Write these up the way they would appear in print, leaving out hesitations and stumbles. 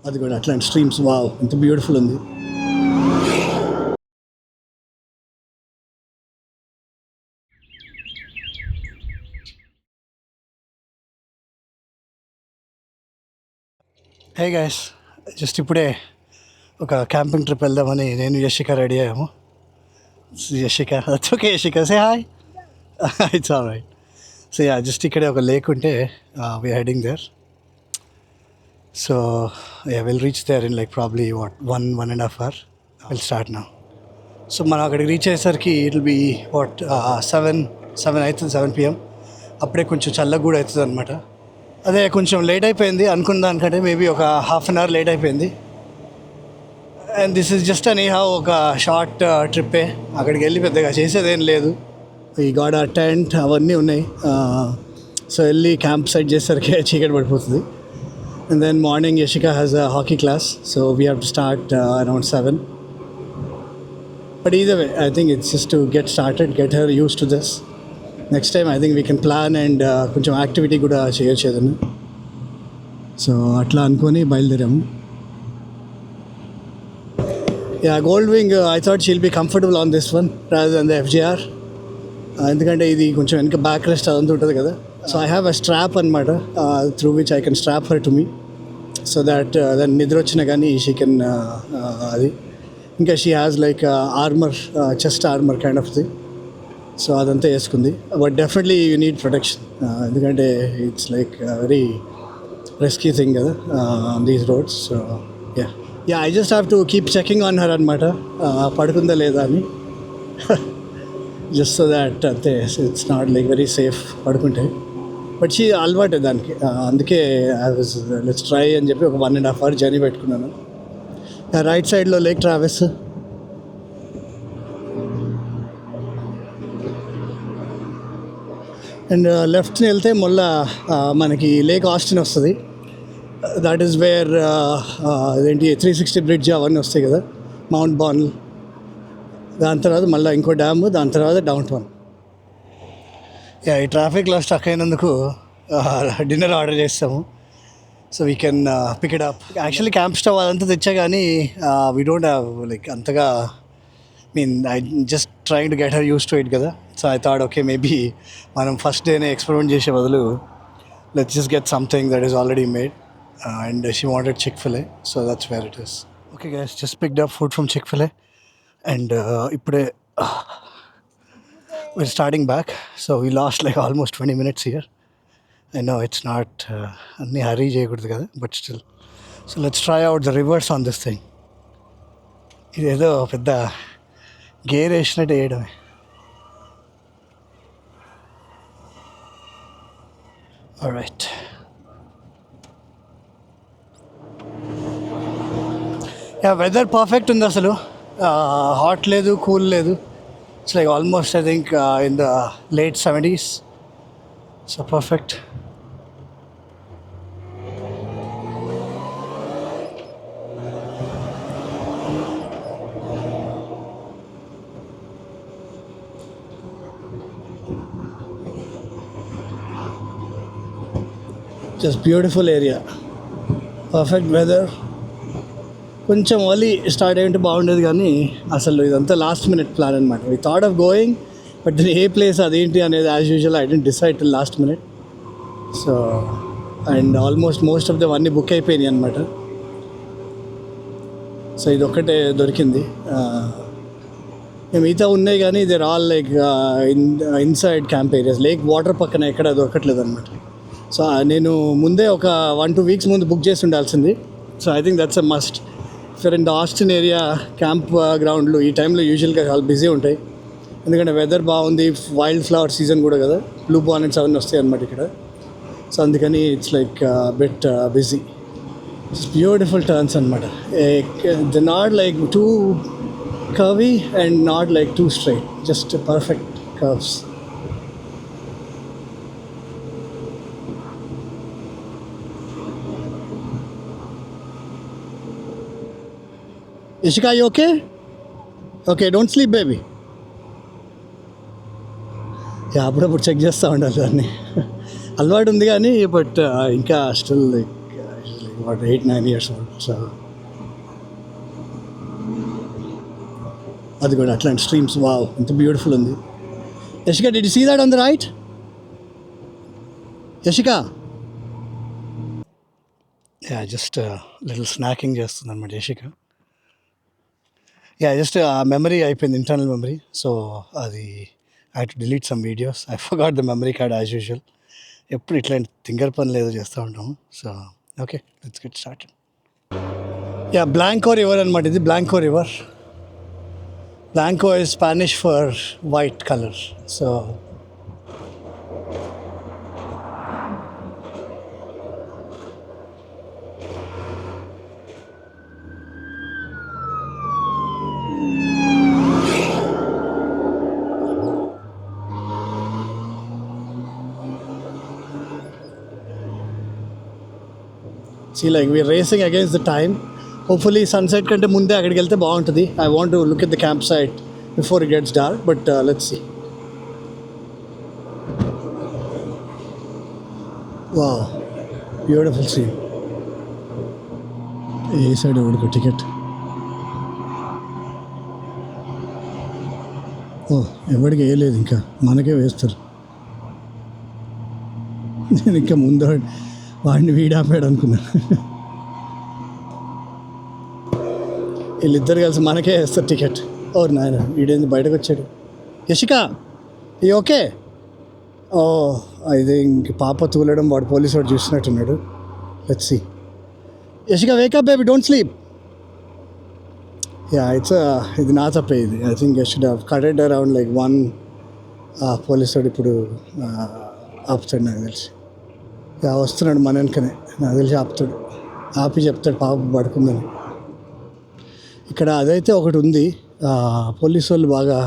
అది కూడా అట్లాంటి స్ట్రీమ్స్. వావ్, ఎంత బ్యూటిఫుల్ ఉంది. హే గైస్, జస్ట్ ఇప్పుడే ఒక క్యాంపింగ్ ట్రిప్ వెళ్దామని నేను యశిక రెడీ అయ్యాము. Yashika, that's okay Yashika, say hi. It's all right. So yeah, just ఇక్కడే ఒక లేక్ ఉంటే we heading there. So yeah, will reach there in like probably one and a half hour. Will start now. So మనం అక్కడికి reach అయ్యేసరికి it will be 7 అవుతుంది, 7 PM. అప్పుడే కొంచెం చల్లగా కూడా అవుతుంది అనమాట. అదే కొంచెం లేట్ అయిపోయింది అనుకున్న దానికంటే, మేబీ ఒక ½ an hour లేట్ అయిపోయింది. అండ్ దిస్ ఇస్ జస్ట్ హా ఒక షార్ట్ ట్రిప్పే. అక్కడికి వెళ్ళి పెద్దగా చేసేదేం లేదు. ఈ గాడ్ టెంట్ అవన్నీ ఉన్నాయి. సో వెళ్ళి క్యాంప్ సైట్ చేసరికి చీకటి పడిపోతుంది. And then morning Yashika has a hockey class, so we have to start around 7. But either way, I think it's just to get started, get her used to this. Next time I think we can plan and కొంచెం activity కూడా చేయొచ్చు ఏదన్నా. So అట్లా అనుకొని బయలుదేరాము. Yeah, Goldwing, I thought she'll be comfortable on this one rather than the FJR. ఎందుకంటే ఇది కొంచెం వెనక బ్యాక్ రెస్ట్ అదంతా ఉంటుంది కదా. So I have a strap అనమాట, through which I can strap her to me, so that దాన్ని నిద్ర వచ్చినా కానీ షీ కెన్ అది. ఇంకా she has like armour, chest armour kind of thing. So అదంతా వేసుకుంది. But definitely you need protection, ఎందుకంటే it's like very risky thing కదా on these roads. So yeah, I just have to keep checking on her అనమాట, పడుకుందా లేదా అని. Just so that అంతే, it's not like very safe పడుకుంటే. But she అలవాటే దానికి, అందుకే ఐ వాజ్ లెట్స్ ట్రై అని చెప్పి ఒక 1.5 hour జర్నీ పెట్టుకున్నాను. రైట్ సైడ్లో లేక్ ట్రావెస్, అండ్ లెఫ్ట్ని వెళ్తే మళ్ళా మనకి లేక్ ఆస్టిన్ వస్తుంది. దట్ ఈస్ వేర్ అదేంటి 360 బ్రిడ్జ్ అవన్నీ వస్తాయి కదా, మౌంట్ బార్నల్. దాని తర్వాత మళ్ళీ ఇంకో డ్యామ్, దాని తర్వాత డౌన్ టౌన్. యా, ఈ ట్రాఫిక్లో స్టక్ అయినందుకు డిన్నర్ ఆర్డర్ చేస్తాము. So we can pick it up. Actually camp stove అదంతా తెచ్చా కానీ వీ డోంట్ హ్యావ్ లైక్ అంతగా, I just trying to get her use to it కదా. So I thought okay, maybe మనం ఫస్ట్ డేనే experiment చేసే బదులు let's just get something that is already made. And she wanted Chick-fil-A, so that's where it is. Okay guys, just picked up food from Chick-fil-A. And ఇప్పుడే we're starting back, so we lost like almost 20 minutes here. I know it's not anni hurry cheyakudadu kada, but still. So let's try out the reverse on this thing. ఇదేదో పెద్ద gear వేసినట్టు వేయడమే. Alright, yeah, weather perfect ఉంది అసలు. Hot లేదు, cool లేదు. It's like almost I think in the late 70s. So perfect. Just beautiful area, perfect weather. కొంచెం early start అయ్యింటే బాగుండేది, కానీ అసలు ఇదంతా లాస్ట్ మినిట్ ప్లాన్ అనమాట. We thought of going, but a place అదేంటి అనేది as usual I didn't decide till last minute. So and almost most of them అన్నీ బుక్ అయిపోయినాయి అనమాట. సో ఇది ఒక్కటే దొరికింది. మిగతా ఉన్నాయి కానీ they're all like inside camp areas. Lake water పక్కన ఎక్కడ దొరకట్లేదు అనమాట. సో నేను ముందే ఒక 1-2 weeks ముందు బుక్ చేసి ఉండాల్సింది. So I think that's a must. For in the Austin area camp గ్రౌండ్లు ఈ టైంలో యూజువల్గా చాలా బిజీ ఉంటాయి, ఎందుకంటే వెదర్ బాగుంది, వైల్డ్ ఫ్లవర్ సీజన్ కూడా కదా, బ్లూ బానెట్స్ అవన్నీ వస్తాయి అన్నమాట ఇక్కడ. సో అందుకని it's like bit busy. It's beautiful turns అనమాట. The not like too curvy and not like too straight, just perfect curves. Ishika, you okay? Okay, don't sleep, baby. Yeah, అప్పుడప్పుడు check చేస్తూ ఉండాలి దాన్ని. అలవాటు ఉంది కానీ, బట్ ఇంకా still like what 8-9 years old. So అది కూడా అట్లాంటి స్ట్రీమ్స్. వావ్, ఎంత బ్యూటిఫుల్ ఉంది. Yashika, did you see that on the right? Yashika, yeah just little snacking చేస్తుంది అనమాట యశిక. యా జస్ట్ ఆ మెమరీ అయిపోయింది, ఇంటర్నల్ మెమరీ. సో అది I to delete some videos. I forgot the memory card as usual. ఎప్పుడు ఇట్లాంటి తింగర్ పనులు ఏదో చేస్తూ ఉంటాము. So okay, let's get started. Yeah, Blanco river అనమాట ఇది. Blanco river. Blanco is Spanish for white colour. So see, like we're racing against the time. Hopefully sunset కంటే ముందే అక్కడికి వెళ్తే బాగుంటుంది. I want to look at the campsite before it gets dark, but let's see. Wow, beautiful scene. A side ఎవరికి ticket? ఓ, ఎవరికి వేయలేదు, ఇంకా మనకే వేస్తారు. నేను ఇంకా ముందు వాడిని వీడాపాడు అనుకున్నా. వీళ్ళిద్దరు కలిసి మనకే వేస్తారు టికెట్. ఓ నాయన, వీడేంది బయటకు వచ్చాడు. యశిక, ఈ ఓకే? ఓ, ఇది ఇంక పాప తూలడం వాడు పోలీసు వాడు చూసినట్టున్నాడు. Let's see. Yashika, wake up baby, don't sleep. Yeah, ఇది నా తప్పే ఇది. I think I should have cutted around like 1. Police వాడు ఇప్పుడు ఆపుతాడు నాకు తెలిసి. వస్తున్నాడు మన వెనకనే, నాకు తెలిసి ఆపుతాడు. ఆపి చెప్తాడు పాప పడుకుందని. ఇక్కడ అదైతే ఒకటి ఉంది, పోలీసు వాళ్ళు బాగా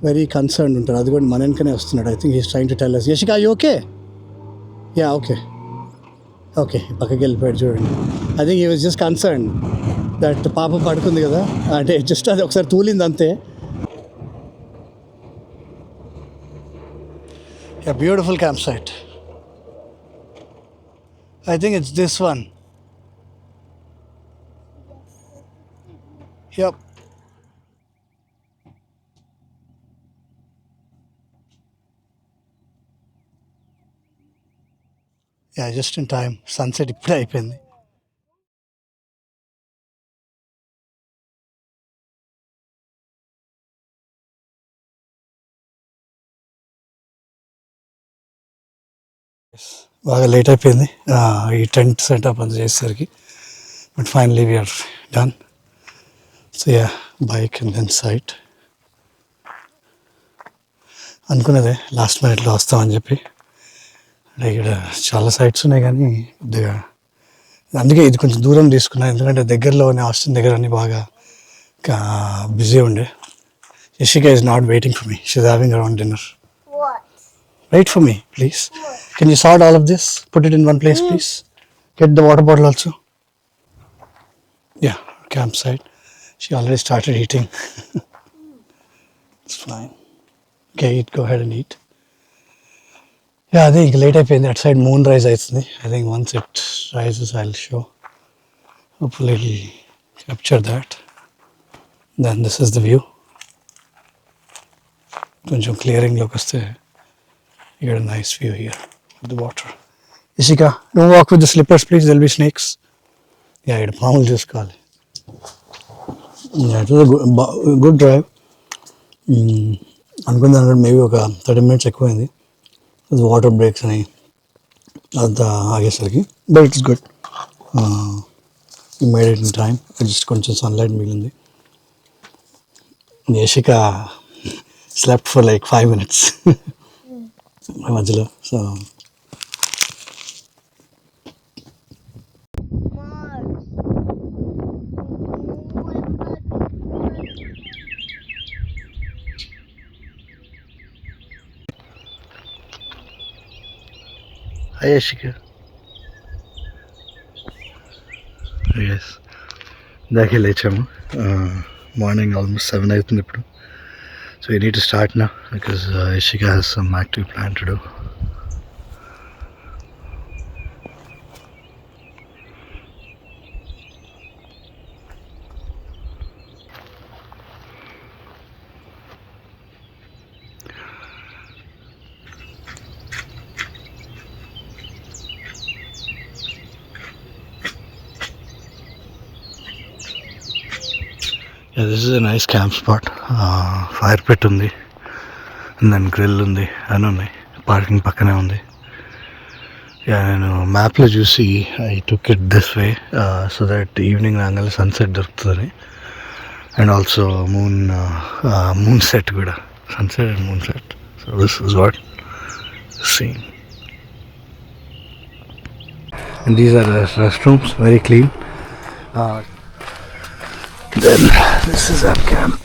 వెరీ కన్సర్న్ ఉంటారు. అది కూడా మన వెనకనే వస్తున్నాడు. I think he's trying to tell us. Yashika, you okay? Yeah, okay okay. పక్కకి వెళ్ళిపోయాడు చూడండి. I think he was just concern that పాప పడుకుంది కదా, అంటే జస్ట్ అది ఒకసారి తూలింది అంతే. Yeah, beautiful camp site. I think it's this one. Yep. Yeah, just in time. Sunset ఇప్పుడే అయిపోయింది. బాగా లేట్ అయిపోయింది ఈ టెంట్ సెటప్ అంతా చేసేసరికి. But finally we're done. So yeah, bike and then site. అనుకున్నదే లాస్ట్ మినిట్లో వస్తామని చెప్పి. ఇక్కడ చాలా సైట్స్ ఉన్నాయి కానీ కొద్దిగా అందుకే ఇది కొంచెం దూరం తీసుకున్నాను, ఎందుకంటే దగ్గరలోనే ఆస్టిన్ దగ్గర అన్ని బాగా బిజీ ఉండే. Yashika is not waiting for me. She's having her own dinner. What? Wait for me, please. What? Can you sort all of this? Put it in one place, please. Get the water bottle also. Yeah, campsite. She already started eating. It's fine. Okay, eat. Go ahead and eat. Yeah, I think late అయిపోయింది. That side moon rise అవుతుంది. I think once it rises, I'll show. Hopefully it'll capture that. Then this is the view. కొంచెం క్లియరింగ్లోకి వస్తే you get a nice view here of the water. Ishika, don't walk with the slippers, please. There'll be snakes. Yeah, ఇక్కడ పాములు చూసుకోవాలి. Yeah, it was a good drive. అనుకున్నాను maybe ఒక 30 minutes ఎక్కువైంది. Water breaks అని అంతా ఆగేసరికి. But it's good. Made it in time. Just కొంచెం సన్లైట్ మిగిలింది. Yashika slept for like 5 minutes మధ్యలో. So Hi Ashika. Yes. ఇందాకే లేచాము. మార్నింగ్ ఆల్మోస్ట్ 7 అవుతుంది ఇప్పుడు. So you need to start నా because Ashika has some active plan to do. This is a nice camp spot. Fire pit ఉంది, దాని grill ఉంది, అని ఉన్నాయి. పార్కింగ్ పక్కనే ఉంది. నేను మ్యాప్లో చూసి I took it this way so that evening రాగానే సన్సెట్ దొరుకుతుందని, అండ్ ఆల్సో మూన్ సెట్ కూడా, sunset and moon set. So this is what seen. And these are the restrooms, very clean. Then this is our camp.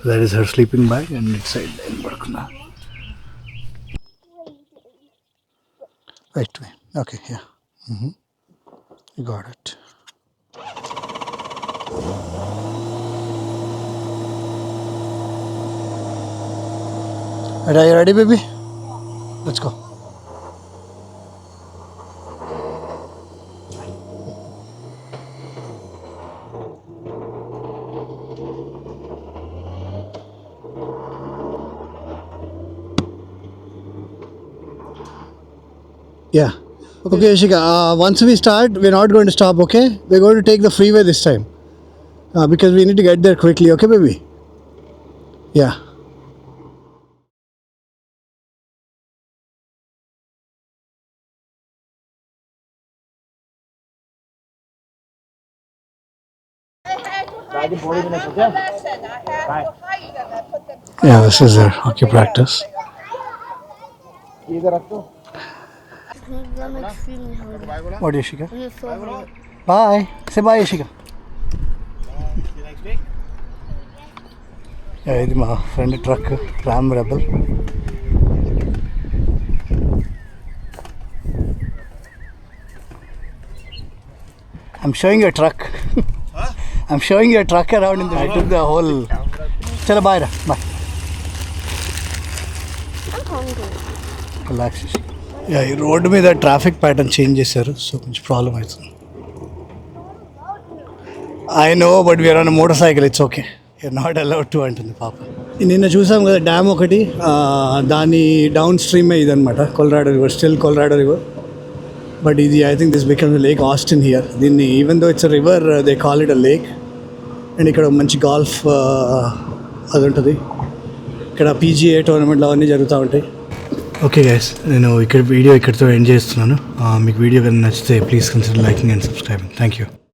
That is her sleeping bag, and inside the Barkuna. Wait. Okay, yeah. You got it. Are you ready, baby? Let's go. Yeah. Okay, Yashika. Once we start, we're not going to stop, okay? We're going to take the freeway this time. Because we need to get there quickly, okay, baby? Yeah. Yeah, this is their hockey practice. I'm extremely hungry. What, Yashika? I'm just so hungry. Bye. Say bye, Yashika. Yeah, this is my friend truck, Ram Rebel. I'm showing your truck. Huh? I'm showing your truck around in the. I took the whole. Chalo, bye. Bye. I'm hungry. Relax. Yeah, ఈ రోడ్డు మీద traffic pattern change చేశారు, so కొంచెం problem అవుతుంది. I know, but we're on motorcycle, it's okay, you're not allowed to అంటుంది పాప. నిన్న చూసాం కదా డ్యామ్ ఒకటి, దాని డౌన్ స్ట్రీమే ఇదనమాట, Colorado river, still Colorado river. But ఇది I think this become lake Austin here. దీన్ని even though it's a river, they call it a lake. And ఇక్కడ మంచి గాల్ఫ్ అది ఉంటుంది. ఇక్కడ పీజీఏ టోర్నమెంట్లు అవన్నీ జరుగుతూ ఉంటాయి. ఓకే గైస్, నేను వీడియో ఇక్కడితో ఎండ్ చేస్తున్నాను. మీకు వీడియో కనుక నచ్చితే please consider liking and subscribing. Thank you.